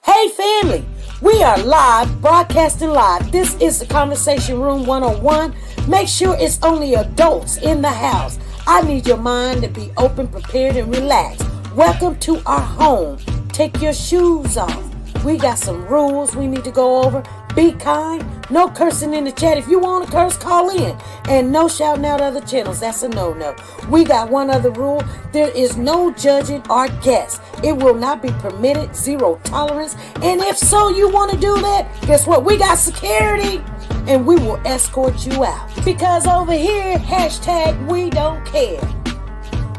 Hey family, we are live, broadcasting live. This is the Conversation Room 101. Make sure it's only adults in the house. I need your mind to be open, prepared, and relaxed. Welcome to our home. Take your shoes off. We got some rules we need to go over. Be kind. No cursing in the chat. If you want to curse, call in. And no shouting out other channels. That's a no-no. We got one other rule. There is no judging our guests. It will not be permitted. Zero tolerance. And if so, you want to do that, guess what? We got security. And we will escort you out. Because over here, hashtag we don't care.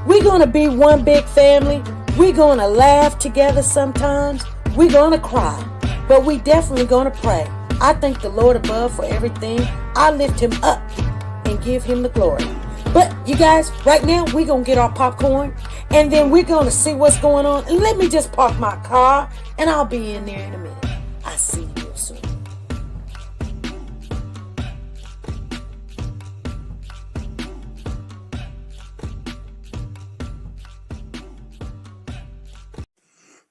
We're going to be one big family. We're going to laugh together sometimes. We're going to cry. But we definitely going to pray. I thank the Lord above for everything. I lift him up and give him the glory. But you guys, right now, we're going to get our popcorn. And then we're going to see what's going on. And let me just park my car. And I'll be in there in a minute. I'll see you real soon.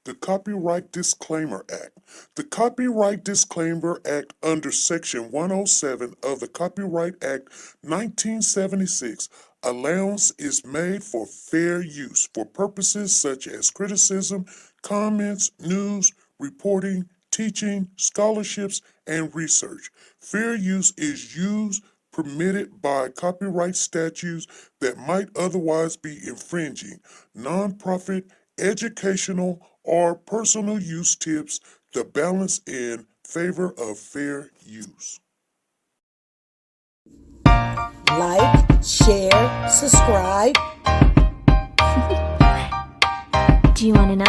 The Copyright Disclaimer Act. The Copyright Disclaimer Act under Section 107 of the Copyright Act 1976, allowance is made for fair use for purposes such as criticism, comments, news, reporting, teaching, scholarships, and research. Fair use is used permitted by copyright statutes that might otherwise be infringing. Nonprofit, educational, or personal use tips the balance in favor of fair use. Like, share, subscribe. Do you want to know?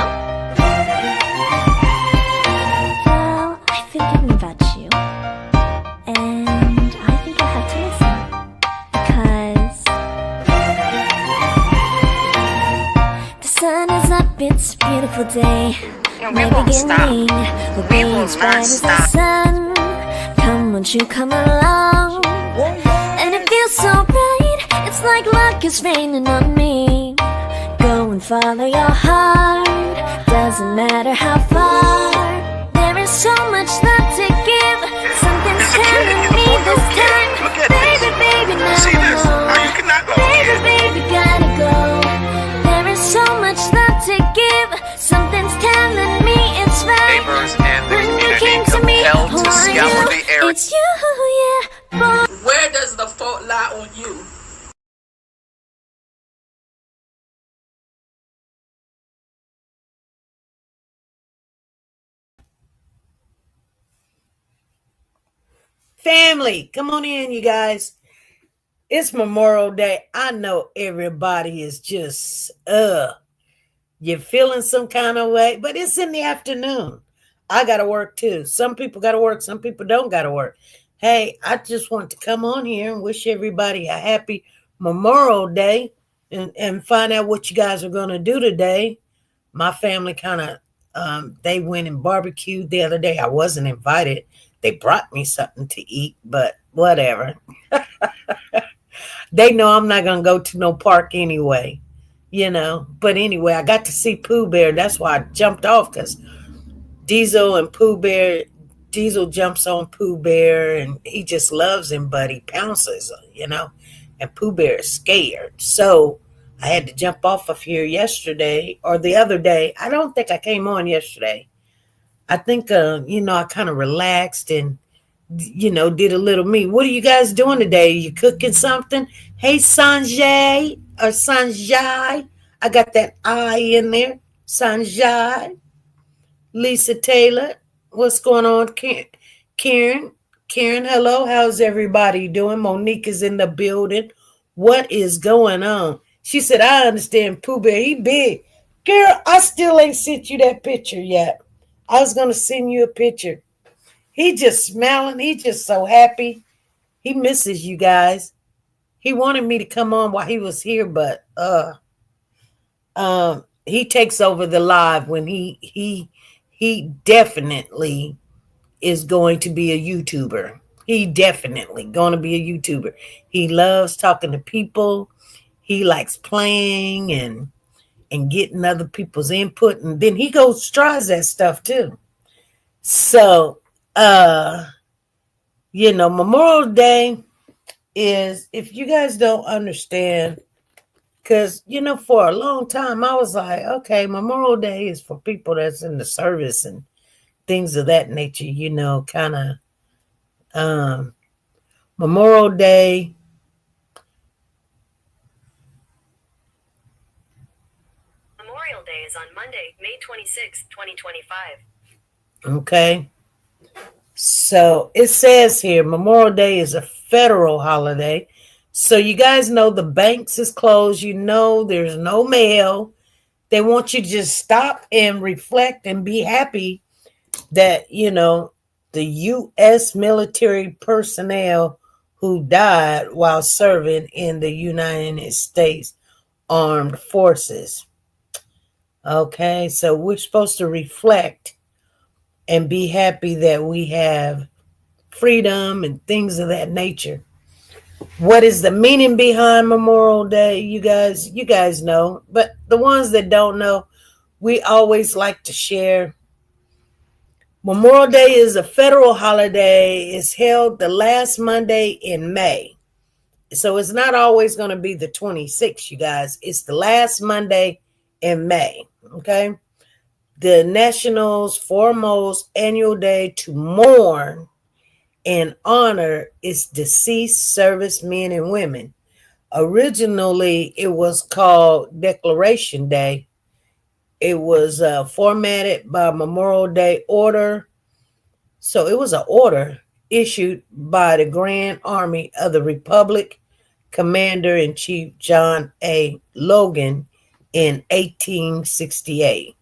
Well, I've been thinking about you. And I think you'll have to listen. Because the sun is up, it's a beautiful day. And we won't stop. We will not stop. Sun. Come, won't you come along? And it feels so right. It's like luck is raining on me. Go and follow your heart. Doesn't matter how far. There is so much love to give. Something's telling me this time. Baby, baby, now See this? I How you cannot go, Baby, kid? baby, gotta go. There is so much love to give. Something's telling me it's right. Neighbors and the When you community came to me, compelled to who are scour you? the area. It's you, yeah, boy. Where does the fault lie on you? Family, come on in, you guys. It's Memorial Day. I know everybody is just, you're feeling some kind of way, but it's in the afternoon. I got to work too. Some people got to work. Some people don't got to work. Hey, I just want to come on here and wish everybody a happy Memorial Day and find out what you guys are going to do today. My family kind of, they went and barbecued the other day. I wasn't invited. They brought me something to eat, but whatever. They know I'm not going to go to no park anyway, you know. But anyway, I got to see Pooh Bear. That's why I jumped off, because Diesel and Pooh Bear, Diesel jumps on Pooh Bear and he just loves him, but he pounces, you know, and Pooh Bear is scared. So I had to jump off of here yesterday or the other day. I don't think I came on yesterday. I think, you know, I kind of relaxed and, you know, did a little me. What are you guys doing today? You cooking something? Hey, Sanjay or Sanjay. I got that I in there. Sanjay. Lisa Taylor. What's going on? Karen, hello. How's everybody doing? Monique is in the building. What is going on? She said, I understand Pooh Bear. He big. Girl, I still ain't sent you that picture yet. I was going to send you a picture. He just smiling. He just so happy. He misses you guys. He wanted me to come on while he was here, but he takes over the live when he definitely is going to be a YouTuber. He definitely going to be a YouTuber. He loves talking to people. He likes playing and getting other people's input, and then he tries that stuff too. So, Memorial Day is, if you guys don't understand, because, for a long time I was like, okay, Memorial Day is for people that's in the service and things of that nature, kind of. Memorial Day. Memorial Day is on Monday, May 26th, 2025. Okay. So it says here, Memorial Day is a federal holiday. So you guys know the banks is closed. There's no mail. They want you to just stop and reflect and be happy that, the U.S. military personnel who died while serving in the United States Armed Forces. Okay, so we're supposed to reflect and be happy that we have freedom and things of that nature. What is the meaning behind Memorial Day? You guys know, but the ones that don't know, we always like to share. Memorial Day is a federal holiday. It's held the last Monday in May. So it's not always going to be the 26th, you guys. It's the last Monday in May, okay? The National's foremost annual day to mourn and honor its deceased servicemen and women. Originally, it was called Declaration Day. It was formatted by Memorial Day order. So it was an order issued by the Grand Army of the Republic, Commander-in-Chief John A. Logan in 1868.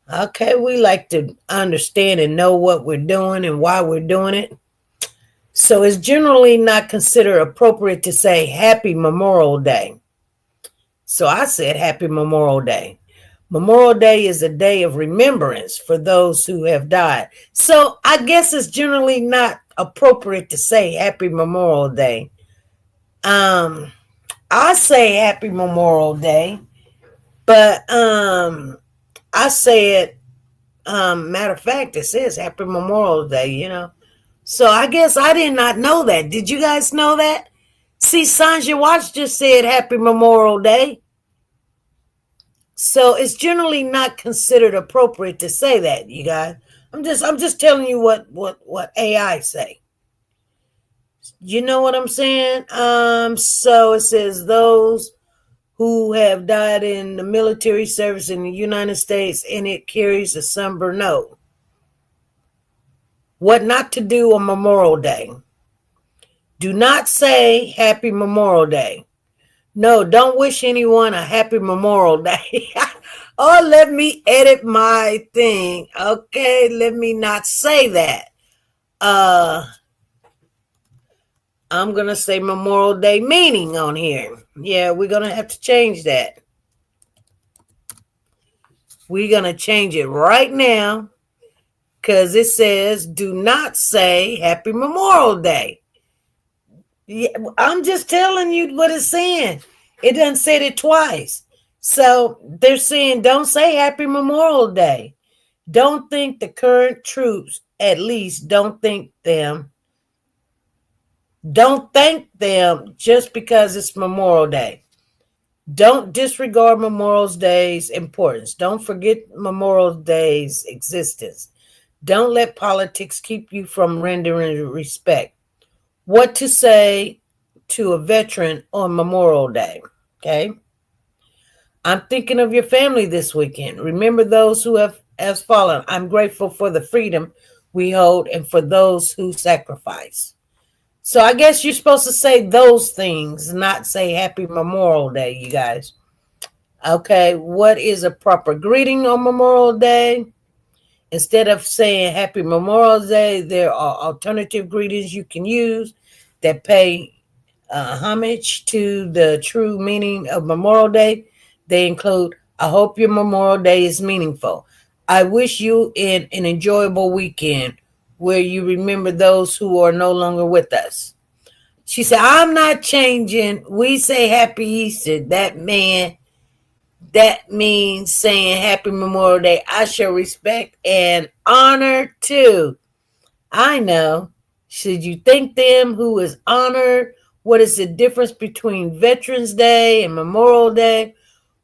Okay, we like to understand and know what we're doing and why we're doing it. So it's generally not considered appropriate to say Happy Memorial Day. So I said Happy Memorial Day. Memorial Day is a day of remembrance for those who have died. So I guess it's generally not appropriate to say Happy Memorial Day. I say Happy Memorial Day, but I said, matter of fact, it says Happy Memorial Day, So I guess I did not know that. Did you guys know that? See, Sandra Watts just said Happy Memorial Day. So it's generally not considered appropriate to say that, you guys. I'm just telling you what AI say. You know what I'm saying? So it says those who have died in the military service in the United States, and it carries a somber note. What not to do on Memorial Day. Do not say Happy Memorial Day. No, don't wish anyone a Happy Memorial Day. Oh, let me edit my thing. Okay, let me not say that. I'm going to say Memorial Day meaning on here. Yeah, we're going to have to change that. We're going to change it right now because it says do not say Happy Memorial Day. Yeah, I'm just telling you what it's saying. It doesn't say it twice. So they're saying don't say Happy Memorial Day. Don't think the current troops, at least don't thank them. Don't thank them just because it's Memorial Day. Don't disregard Memorial Day's importance. Don't forget Memorial Day's existence. Don't let politics keep you from rendering respect. What to say to a veteran on Memorial Day, okay? I'm thinking of your family this weekend. Remember those who have fallen. I'm grateful for the freedom we hold and for those who sacrifice. So I guess you're supposed to say those things, not say Happy Memorial Day, you guys. Okay, what is a proper greeting on Memorial Day? Instead of saying Happy Memorial Day, there are alternative greetings you can use that pay homage to the true meaning of Memorial Day. They include, I hope your Memorial Day is meaningful. I wish you an enjoyable weekend where you remember those who are no longer with us. She said, I'm not changing. We say Happy Easter. That man That means saying Happy Memorial Day. I show respect and honor too. I know. Should you thank them who is honored? What is the difference between Veterans Day and Memorial Day?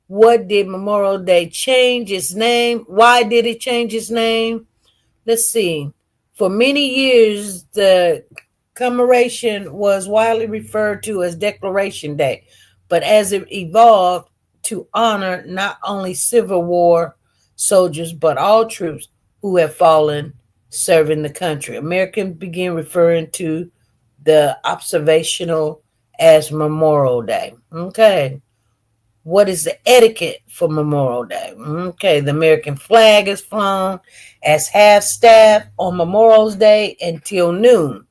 What did Memorial Day change its name? Why did it change its name? Let's see. For many years, the commemoration was widely referred to as Declaration Day, but as it evolved to honor not only Civil War soldiers, but all troops who have fallen serving the country, Americans began referring to the observational as Memorial Day. Okay. What is the etiquette for Memorial Day? Okay, the American flag is flown as half-staff on Memorial Day until noon.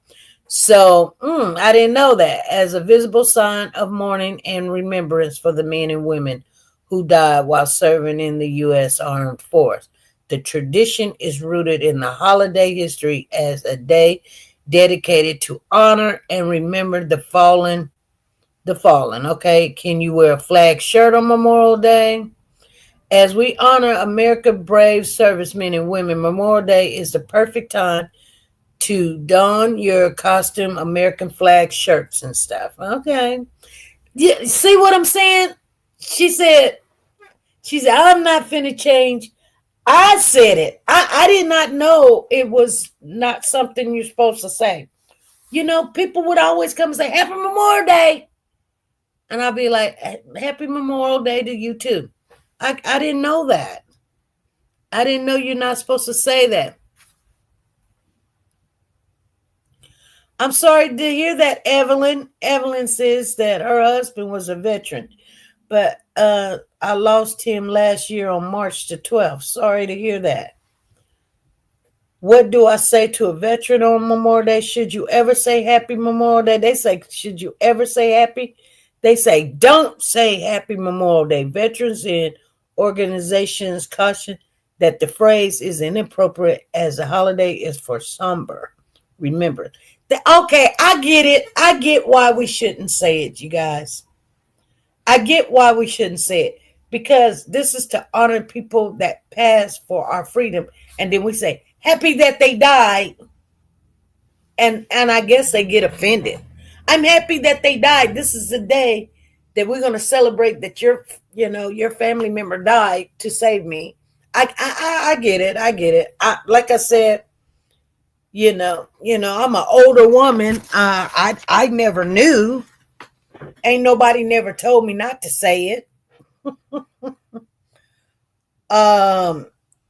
So, I didn't know that. As a visible sign of mourning and remembrance for the men and women who died while serving in the U.S. Armed Force. The tradition is rooted in the holiday history as a day dedicated to honor and remember the fallen. Okay? Can you wear a flag shirt on Memorial Day? As we honor America brave servicemen and women, Memorial Day is the perfect time to don your costume American flag shirts and stuff. Okay. Yeah, see what I'm saying? She said, I'm not finna change. I said it. I did not know it was not something you're supposed to say. You know, people would always come and say, Happy Memorial Day. And I'll be like, Happy Memorial Day to you too. I didn't know that. I didn't know you're not supposed to say that. I'm sorry to hear that, Evelyn. Evelyn says that her husband was a veteran, but I lost him last year on March the 12th. Sorry to hear that. What do I say to a veteran on Memorial Day? Should you ever say Happy Memorial Day? They say, should you ever say happy? They say, don't say Happy Memorial Day. Veterans and organizations caution that the phrase is inappropriate as the holiday is for somber. Remember. Okay, I get it. I get why we shouldn't say it, you guys. I get why we shouldn't say it. Because this is to honor people that passed for our freedom. And then we say, happy that they died. And I guess they get offended. I'm happy that they died. This is the day that we're going to celebrate that your family member died to save me. I get it. I get it. Like I said, I'm an older woman. I never knew. Ain't nobody never told me not to say it.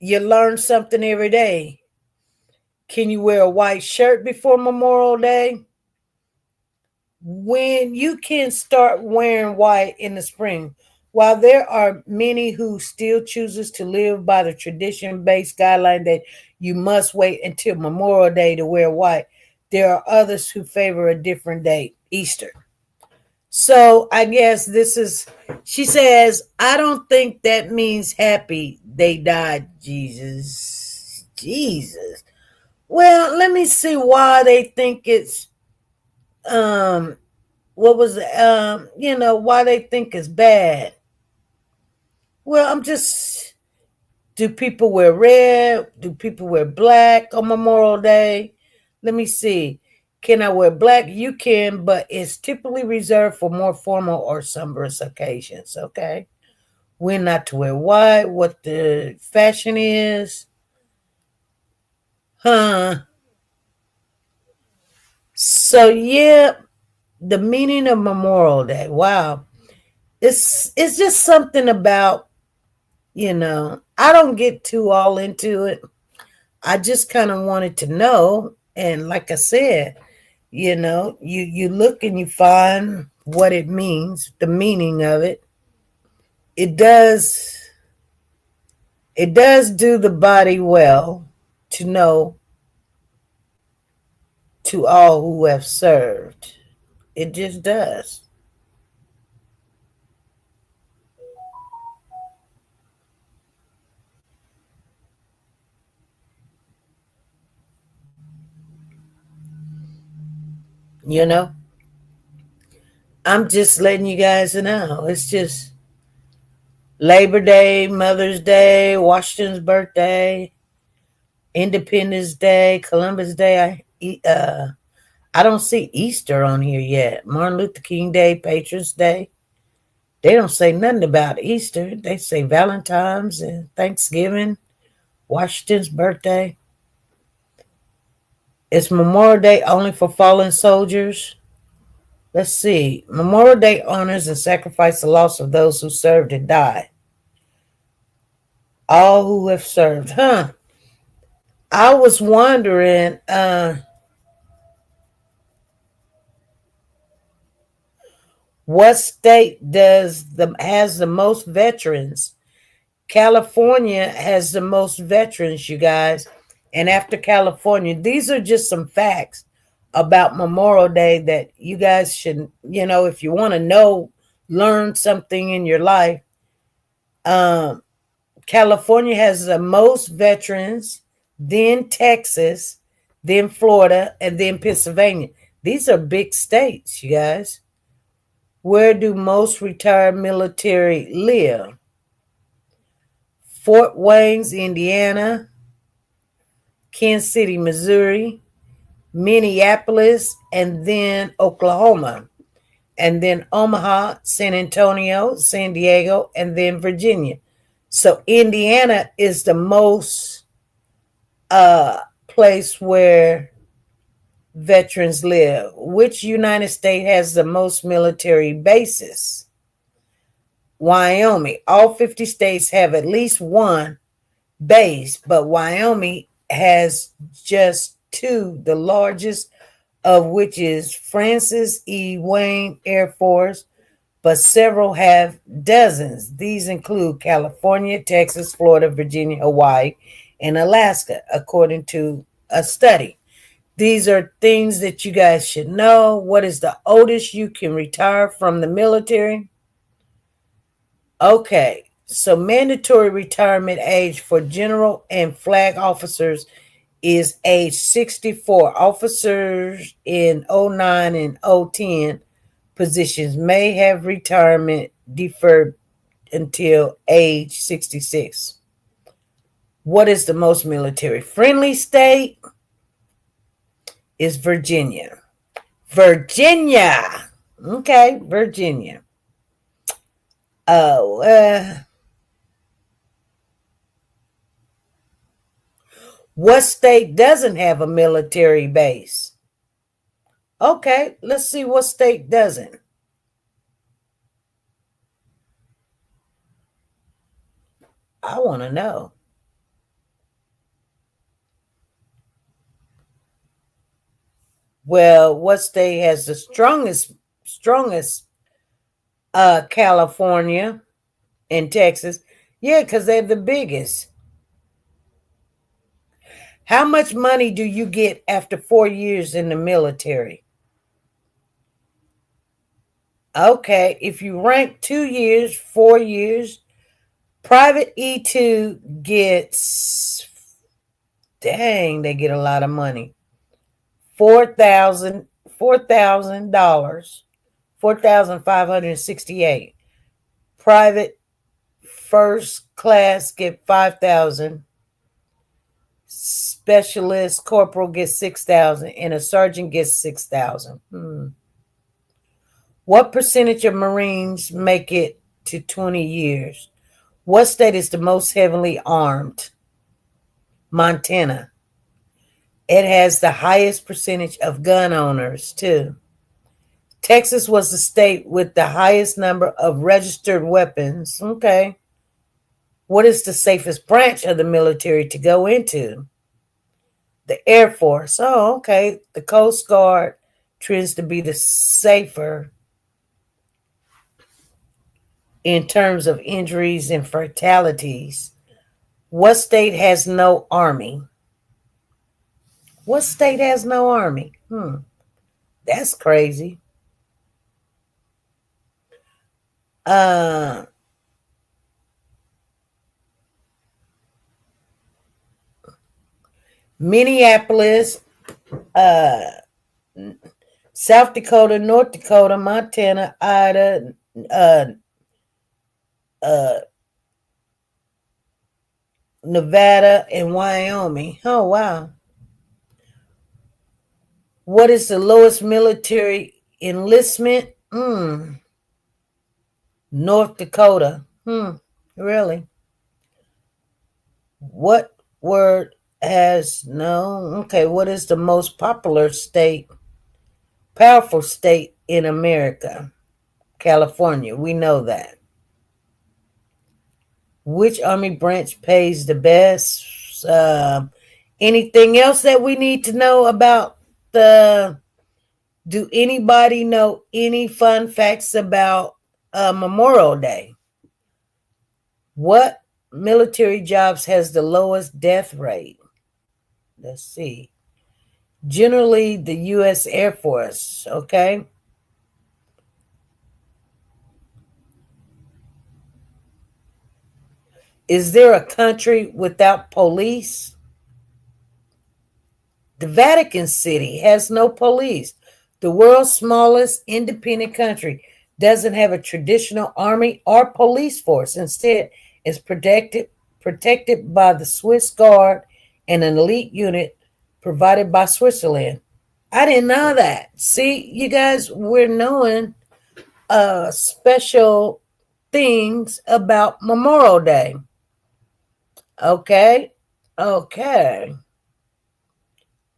You learn something every day. Can you wear a white shirt before Memorial Day? When you can start wearing white in the spring, while there are many who still chooses to live by the tradition-based guideline that you must wait until Memorial Day to wear white, there are others who favor a different date, Easter. So I guess she says, I don't think that means happy they died, Jesus. Well, let me see why they think it's why they think it's bad. Well, do people wear red? Do people wear black on Memorial Day? Let me see. Can I wear black? You can, but it's typically reserved for more formal or sombrous occasions, okay? When not to wear white, what the fashion is. So, yeah, the meaning of Memorial Day. Wow. It's just something about, I don't get too all into it. I just kind of wanted to know. And like I said, you look and you find what it means, the meaning of it. It does do the body well to know to all who have served. It just does. I'm just letting you guys know. It's just Labor Day, Mother's Day, Washington's birthday, Independence Day, Columbus Day. I don't see Easter on here yet. Martin Luther King Day, Patriots Day. They don't say nothing about Easter. They say Valentine's and Thanksgiving, Washington's birthday. It's Memorial Day only for fallen soldiers. Let's see. Memorial Day honors and sacrifices the loss of those who served and died. All who have served. I was wondering, what state has the most veterans? California has the most veterans, you guys. And after California, these are just some facts about Memorial Day that you guys should, if you want to learn something in your life. California has the most veterans, then Texas, then Florida, and then Pennsylvania. These are big states, you guys. Where do most retired military live? Fort Wayne, Indiana, Kansas City, Missouri, Minneapolis, and then Oklahoma, and then Omaha, San Antonio, San Diego, and then Virginia. So Indiana is the most place where veterans live. Which United States has the most military bases? Wyoming. All 50 states have at least one base, but Wyoming has just two, the largest of which is Francis E. Wayne Air Force, but several have dozens. These include California, Texas, Florida, Virginia, Hawaii, and Alaska, according to a study. These are things that you guys should know. What is the oldest you can retire from the military? Okay, so mandatory retirement age for general and flag officers is age 64. Officers in 09 and 010 positions may have retirement deferred until age 66. What is the most military friendly state? Is Virginia. Virginia. Okay, Virginia. What state doesn't have a military base? Okay, let's see what state doesn't. I want to know. Well, what state has the strongest California and Texas? Yeah, because they're the biggest. How much money do you get after 4 years in the military? Okay, if you rank 2 years, 4 years, Private E2 gets, they get a lot of money. $4,000, $4,568. Private first class get $5,000. Specialist corporal gets $6,000, and a sergeant gets $6,000. What percentage of Marines make it to 20 years? What state is the most heavily armed? Montana. It has the highest percentage of gun owners, too. Texas was the state with the highest number of registered weapons. Okay. What is the safest branch of the military to go into? The Air Force. Oh, okay. The Coast Guard tends to be the safer in terms of injuries and fatalities. What state has no army? What state has no army? That's crazy. Minneapolis, South Dakota, North Dakota, Montana, Idaho, Nevada, and Wyoming. Oh, wow. What is the lowest military enlistment? North Dakota. Really? What word has no? Okay, what is the most powerful state in America? California. We know that. Which army branch pays the best? Anything else that we need to know about the? Do anybody know any fun facts about Memorial Day? What military jobs has the lowest death rate? Let's see. Generally, the U.S. Air Force. Okay. Is there a country without police? The Vatican City has no police. The world's smallest independent country doesn't have a traditional army or police force. Instead, it's protected by the Swiss Guard and an elite unit provided by Switzerland. I didn't know that. See, you guys, we're knowing special things about Memorial Day. Okay.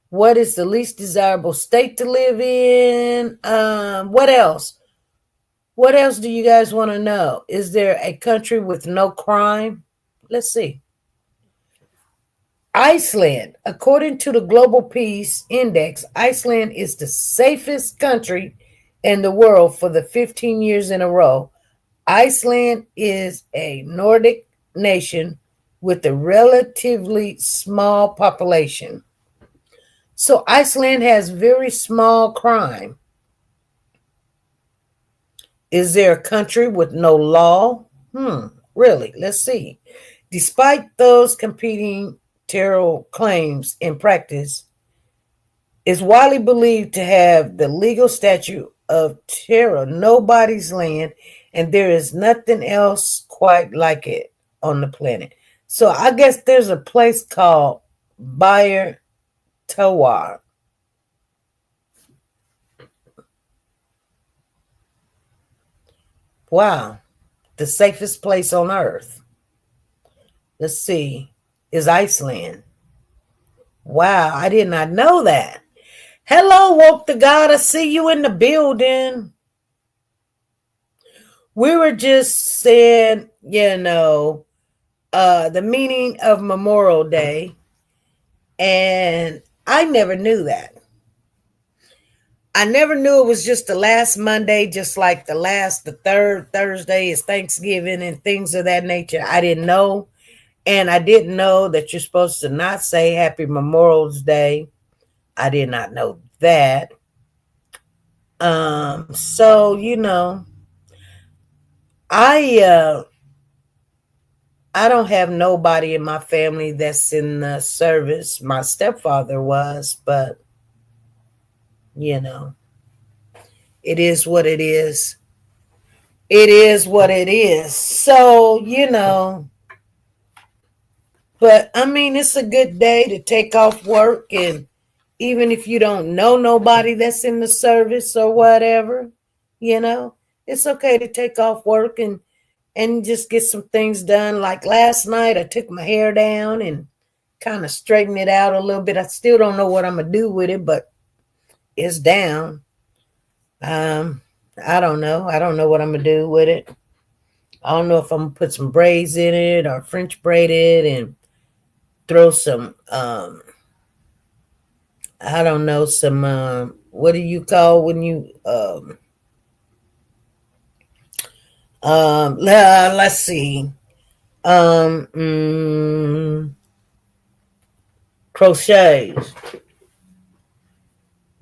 What is the least desirable state to live in? What else? What else do you guys want to know? Is there a country with no crime? Let's see. Iceland. According to the Global Peace Index, Iceland is the safest country in the world for the 15 years in a row. Iceland is a Nordic nation with a relatively small population. So Iceland has very small crime. Is there a country with no law? Really? Let's see. Despite those competing terror claims in practice, is widely believed to have the legal statute of terror, nobody's land, and there is nothing else quite like it on the planet. So I guess there's a place called Bayer Tawar. Wow. The safest place on earth. Let's see. Is Iceland. Wow. I did not know that. Hello, Woke the God. I see you in the building. We were just saying, the meaning of Memorial Day. And I never knew that. I never knew it was just the last Monday, just like the third Thursday is Thanksgiving and things of that nature. I didn't know. And I didn't know that you're supposed to not say Happy Memorial Day. I did not know that. So, I don't have nobody in my family that's in the service. My stepfather was, but it is what it is. It is what it is. So, but I mean, it's a good day to take off work, and even if you don't know nobody that's in the service or whatever, it's okay to take off work and just get some things done. Like last night, I took my hair down and kind of straightened it out a little bit. I still don't know what I'm going to do with it, but it's down. I don't know. I don't know what I'm going to do with it. I don't know if I'm going to put some braids in it or French braid it and throw some, I don't know, some, what do you call when you, let's see. Crochets.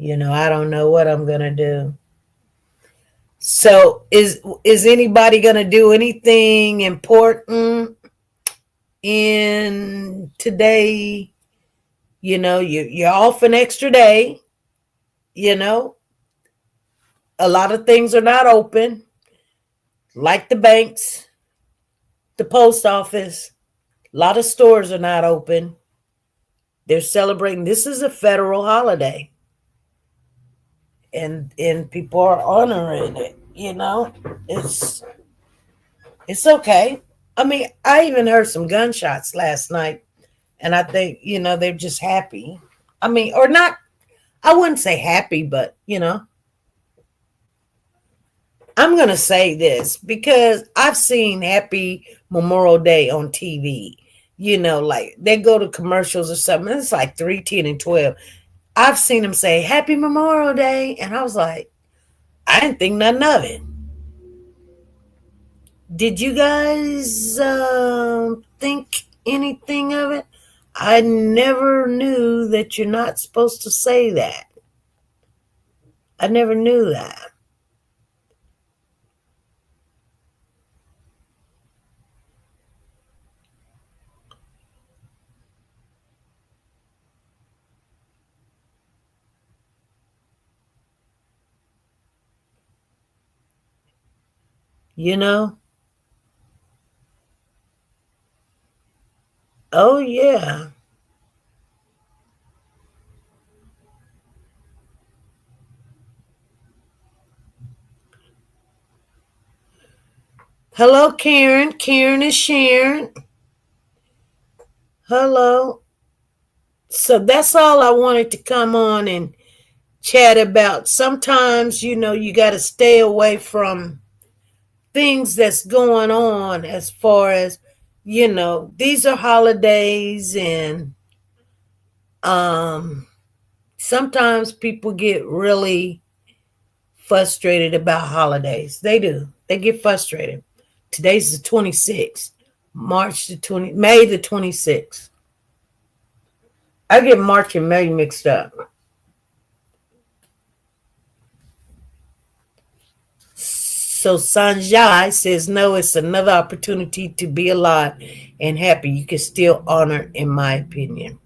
I don't know what I'm gonna do. So is anybody gonna do anything important in today? You're off an extra day. A lot of things are not open, like the banks, the post office, A lot of stores are not open. They're celebrating. This is a federal holiday. And people are honoring it, you know. It's okay. I mean, I even heard some gunshots last night, and I think, you know, they're just happy. I mean, or not, I wouldn't say happy, but, you know, I'm going to say this because I've seen Happy Memorial Day on TV. You know, like they go to commercials or something. It's like 3, 10, and 12. I've seen them say Happy Memorial Day. And I was like, I didn't think nothing of it. Did you guys think anything of it? I never knew that you're not supposed to say that. I never knew that. You know? Oh, yeah. Hello, Karen. Karen is Sharon. Hello. So that's all I wanted to come on and chat about. Sometimes, you know, you got to stay away from things that's going on as far as, you know, these are holidays, and sometimes people get really frustrated about holidays. They do. They get frustrated. Today's the 26th, May the 26th. I get March and May mixed up. So Sanjay says, no, it's another opportunity to be alive and happy. You can still honor, in my opinion.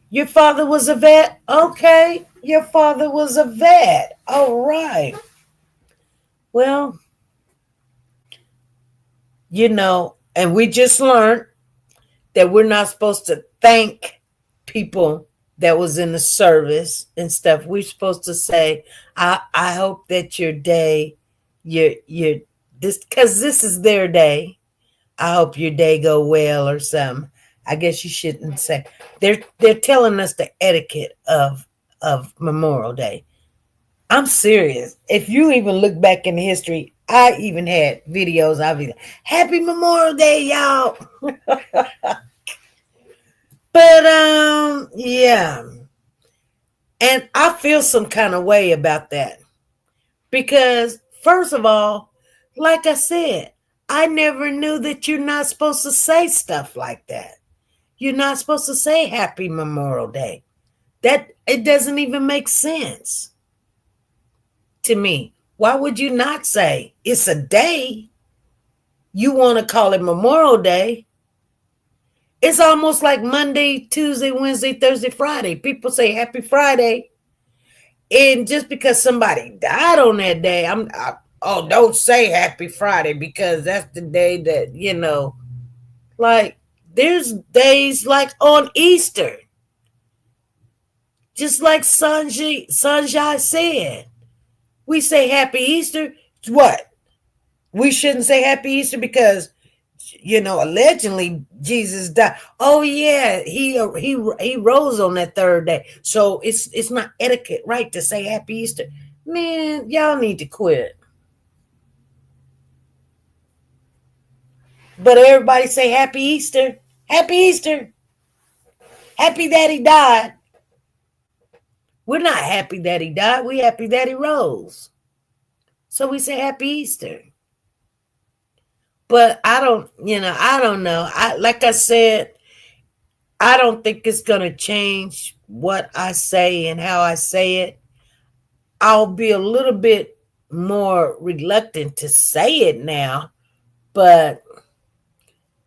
Your father was a vet? Okay. Your father was a vet. All right. Well, you know, and we just learned that we're not supposed to thank people that was in the service and stuff. We're supposed to say, I hope that your day, your this, because this is their day. I hope your day go well or something. I guess you shouldn't say. They're telling us the etiquette of Memorial Day. I'm serious. If you even look back in history, I even had videos. I'll be like, Happy Memorial Day, y'all. But yeah. And I feel some kind of way about that. Because first of all, like I said, I never knew that you're not supposed to say stuff like that. You're not supposed to say Happy Memorial Day. That it doesn't even make sense to me. Why would you not say it's a day? You want to call it Memorial Day. It's almost like Monday, Tuesday, Wednesday, Thursday, Friday. People say Happy Friday. And just because somebody died on that day, don't say Happy Friday because that's the day that, you know, like there's days like on Easter. Just like Sanjay said. We say Happy Easter. What? We shouldn't say Happy Easter because, you know, allegedly Jesus died. Oh yeah, he rose on that third day. So it's not etiquette, right, to say Happy Easter. Man, y'all need to quit. But everybody say Happy Easter. Happy Easter. Happy that he died. We're not happy that he died. We're happy that he rose. So we say Happy Easter. But I don't know. Like I said, I don't think it's going to change what I say and how I say it. I'll be a little bit more reluctant to say it now, but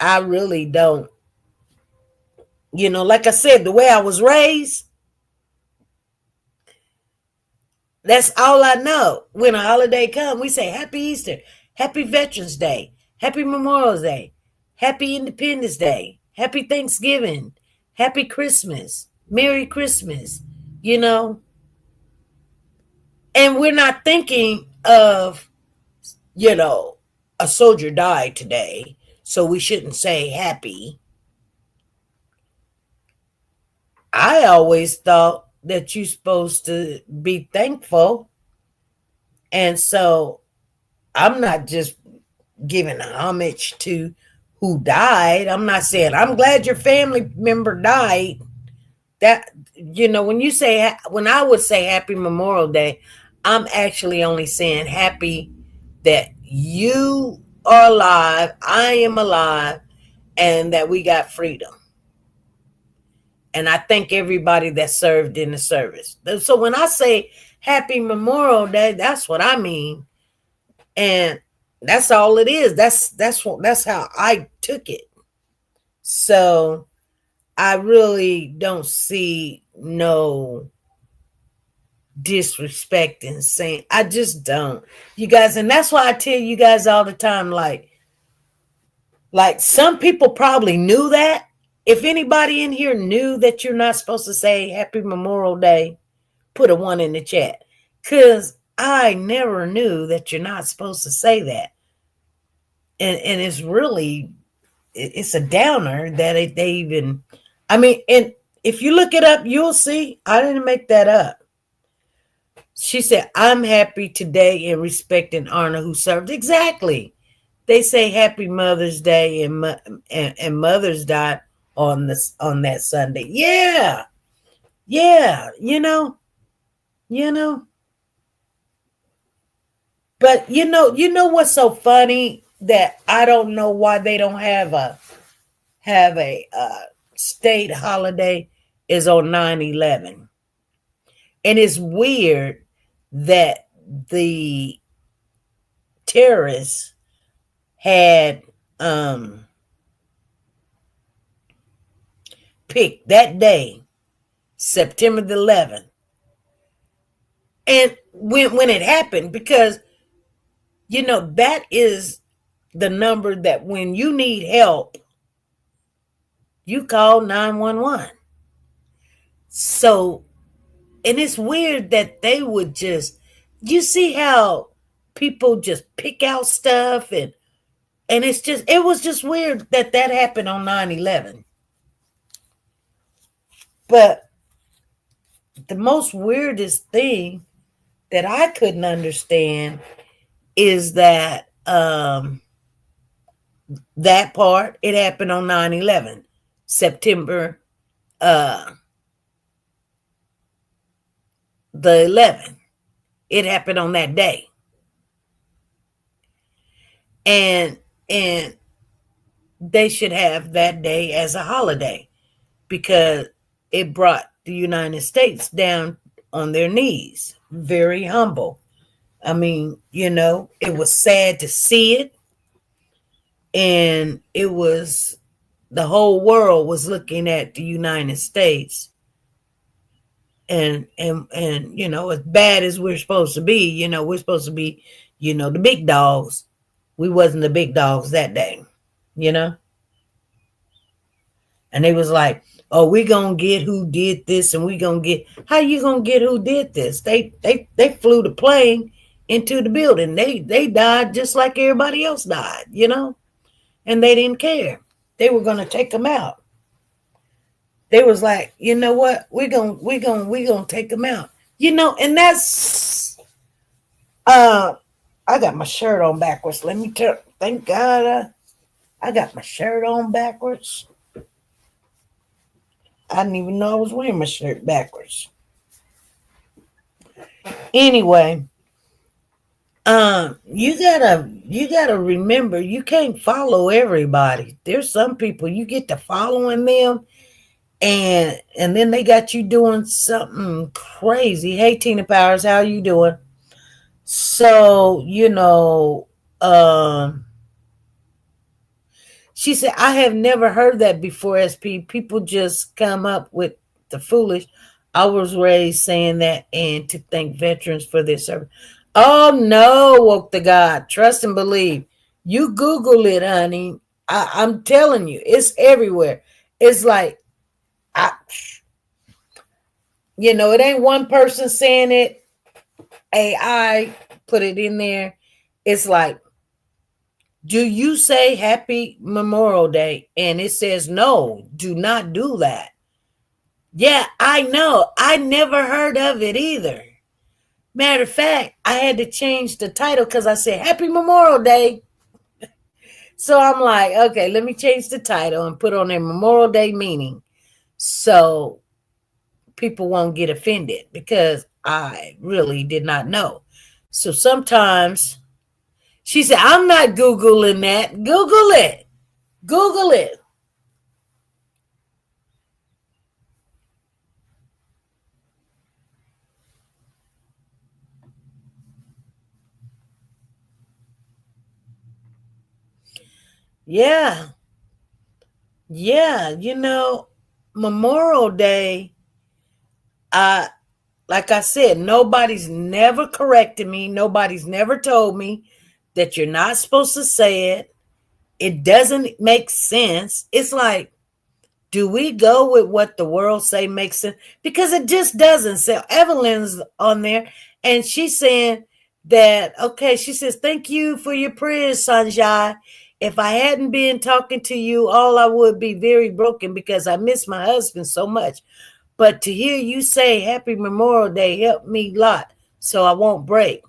I really don't. You know, like I said, the way I was raised, that's all I know. When a holiday comes, we say Happy Easter. Happy Veterans Day, Happy Memorial Day, Happy Independence Day, Happy Thanksgiving, Happy Christmas, Merry Christmas, you know. And we're not thinking of, you know, a soldier died today, so we shouldn't say happy. I always thought that you're supposed to be thankful. And so I'm not just giving homage to who died. I'm not saying I'm glad your family member died. That, you know, when I would say Happy Memorial Day, I'm actually only saying happy that you are alive, I am alive, and that we got freedom. And I thank everybody that served in the service. So when I say Happy Memorial Day, that's what I mean. And that's all it is. That's how I took it. So I really don't see no disrespect in saying, I just don't. You guys, and that's why I tell you guys all the time, like some people probably knew that. If anybody in here knew that you're not supposed to say Happy Memorial Day, put a 1 in the chat. Because I never knew that you're not supposed to say that. And it's really, it's a downer that they even, I mean, and if you look it up, you'll see, I didn't make that up. She said, I'm happy today and respect and honor who served. Exactly. They say Happy Mother's Day and mothers died on that Sunday. Yeah. You know. But you know what's so funny, that I don't know why they don't have a state holiday is on 9/11. And it's weird that the terrorists had picked that day, September the 11th. And when it happened, because, you know, that is the number that when you need help, you call 911. So, and it's weird that they would just, you see how people just pick out stuff, and it was just weird that happened on 9/11. But the most weirdest thing that I couldn't understand is that that part, it happened on 9/11, September the 11th. It happened on that day. And they should have that day as a holiday, because it brought the United States down on their knees, very humble. I mean, you know, it was sad to see it. And it was, the whole world was looking at the United States. And you know, as bad as we're supposed to be, you know, we're supposed to be, you know, the big dogs. We wasn't the big dogs that day, you know. And they was like, oh, we gonna get who did this, and we gonna get, how you gonna get who did this? They flew the plane into the building. They died just like everybody else died, you know. And they didn't care. They were gonna take them out. They was like, you know what? We're gonna take them out. You know, and that's I got my shirt on backwards. Let me tell, thank God I got my shirt on backwards. I didn't even know I was wearing my shirt backwards. Anyway, you gotta remember, you can't follow everybody. There's some people you get to following them, and then they got you doing something crazy. Hey, Tina Powers, how you doing? So, you know, she said, I have never heard that before, SP. People just come up with the foolish. I was raised saying that, and to thank veterans for their service. Oh no, woke the God. Trust and believe. You Google it, honey. I'm telling you, it's everywhere. It's like, I, it ain't one person saying it. AI put it in there. It's like, do you say Happy Memorial Day? And it says, no, do not do that. Yeah, I know. I never heard of it either. Matter of fact, I had to change the title because I said Happy Memorial Day. So I'm like, okay, let me change the title and put on a Memorial Day meaning so people won't get offended because I really did not know. So sometimes she said, I'm not Googling that. Google it. Google it. Yeah. Yeah. Memorial Day, like I said, nobody's never corrected me. Nobody's never told me that you're not supposed to say it. It doesn't make sense. It's like, do we go with what the world say makes sense? Because it just doesn't. So Evelyn's on there and she's saying that, okay, she says, thank you for your prayers, Sanjay. If I hadn't been talking to you, all I would be very broken because I miss my husband so much. But to hear you say Happy Memorial Day helped me a lot, so I won't break.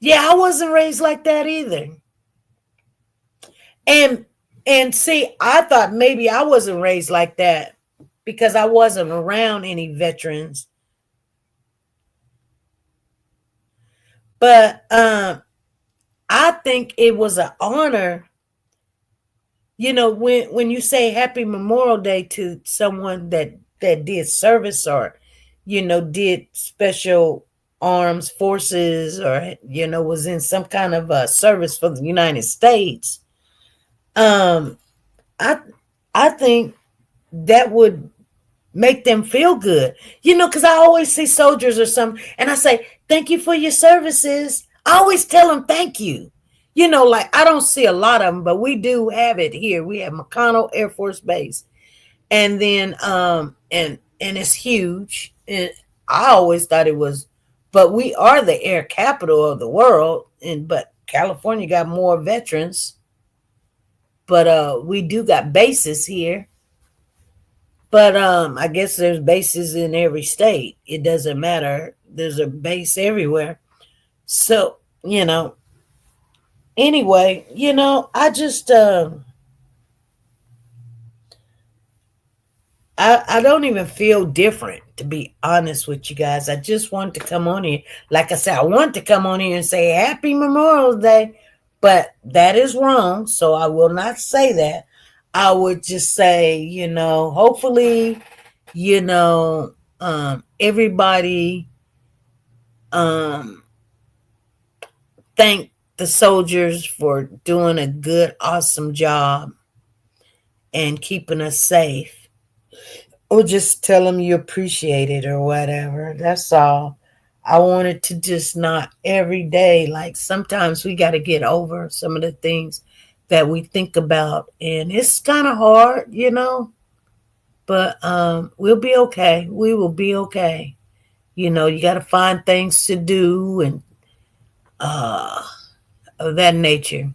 Yeah, I wasn't raised like that either. And see, I thought maybe I wasn't raised like that because I wasn't around any veterans. But I think it was an honor, when you say Happy Memorial Day to someone that did service or, did special arms forces or, was in some kind of a service for the United States. I think that would make them feel good, because I always see soldiers or something and I say, thank you for your services. I always tell them thank you. Like I don't see a lot of them, but we do have it here. We have McConnell Air Force Base. And then, and it's huge. And I always thought it was, but we are the air capital of the world. But California got more veterans. But we do got bases here. But I guess there's bases in every state. It doesn't matter. There's a base everywhere. So, anyway, I just I don't even feel different, to be honest with you guys. I just want to come on here. Like I said, I want to come on here and say Happy Memorial Day, but that is wrong. So I will not say that. I would just say, hopefully, everybody thank the soldiers for doing a good, awesome job and keeping us safe. Or just tell them you appreciate it or whatever. That's all. I wanted to just not every day. Like sometimes we got to get over some of the things that we think about. And it's kind of hard, But we'll be okay. We will be okay. You got to find things to do and of that nature.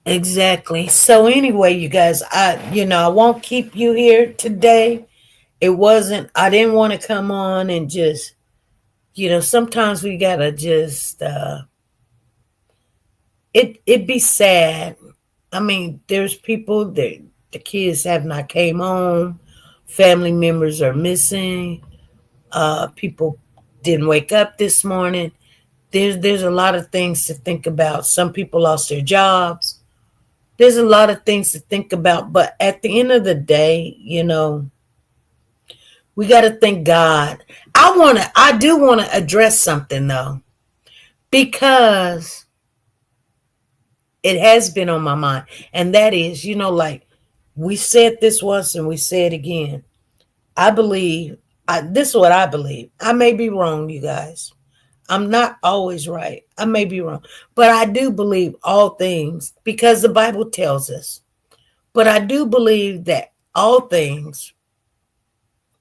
Exactly. So anyway, you guys, I won't keep you here today. I didn't want to come on and just, sometimes we gotta just, it'd be sad. I mean, there's people that the kids have not came home, family members are missing, people didn't wake up this morning. There's a lot of things to think about. Some people lost their jobs. There's a lot of things to think about, but at the end of the day, we got to thank God. I do want to address something though, because it has been on my mind. And that is, like we said this once and we say it again. I believe, this is what I believe. I may be wrong, you guys. I'm not always right. I may be wrong. But I do believe all things because the Bible tells us. But I do believe that all things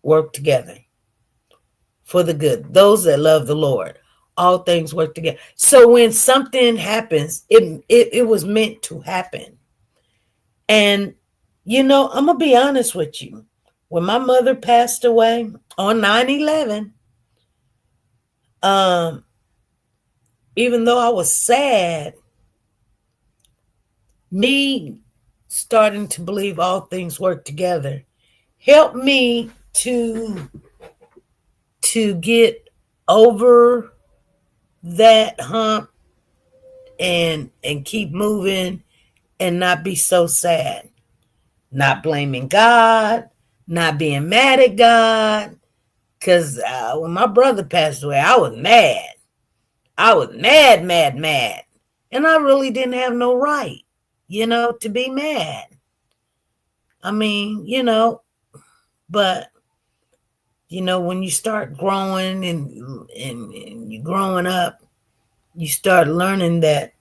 work together for the good. Those that love the Lord, all things work together. So when something happens, it was meant to happen. And, I'm going to be honest with you. When my mother passed away on 9/11, even though I was sad, me starting to believe all things work together helped me to get over that hump and keep moving and not be so sad. Not blaming God, not being mad at God. Because when my brother passed away, I was mad. I was mad. And I really didn't have no right, to be mad. I mean, but, when you start growing and you're growing up, you start learning that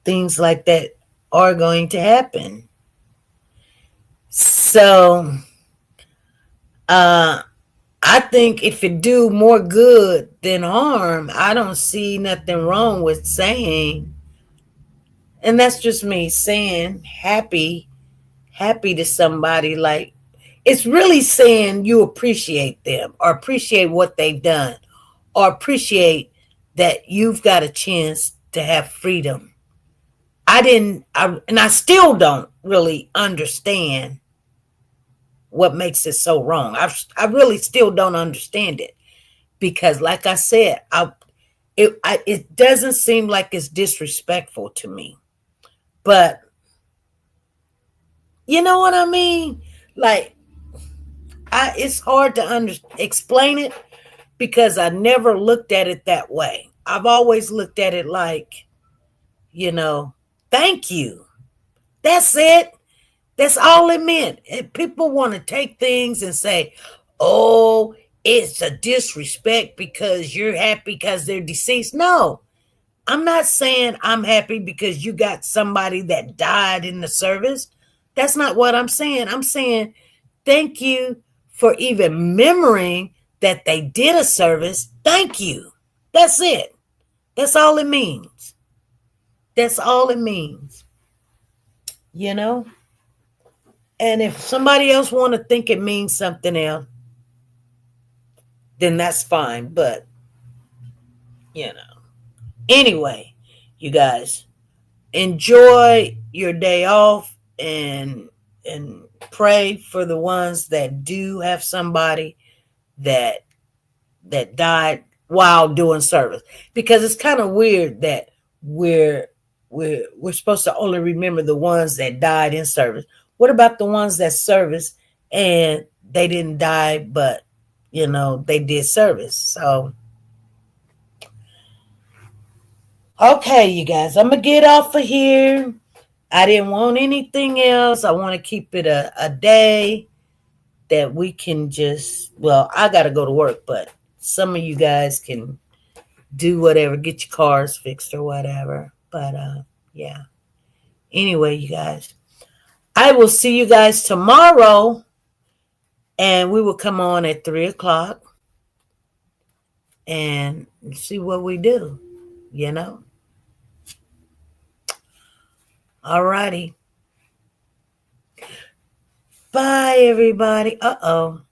things like that are going to happen. So, I think if it do more good than harm, I don't see nothing wrong with saying, and that's just me saying happy to somebody. Like, it's really saying you appreciate them or appreciate what they've done or appreciate that you've got a chance to have freedom. And I still don't really understand what makes it so wrong. I really still don't understand it because, like I said, it doesn't seem like it's disrespectful to me, but you know what I mean? Like, it's hard to explain it because I never looked at it that way. I've always looked at it like, thank you. That's it. That's all it meant. And people want to take things and say, oh, it's a disrespect because you're happy because they're deceased. No, I'm not saying I'm happy because you got somebody that died in the service. That's not what I'm saying. I'm saying thank you for even remembering that they did a service. Thank you. That's it. That's all it means. That's all it means. And if somebody else want to think it means something else, then that's fine. But, anyway, you guys, enjoy your day off and pray for the ones that do have somebody that died while doing service. Because it's kind of weird that we're supposed to only remember the ones that died in service. What about the ones that service and they didn't die, but, they did service? So, okay, you guys, I'm going to get off of here. I didn't want anything else. I want to keep it a day that we can I got to go to work, but some of you guys can do whatever, get your cars fixed or whatever. But, yeah. Anyway, you guys, I will see you guys tomorrow, and we will come on at 3:00 and see what we do, All righty. Bye, everybody. Uh-oh.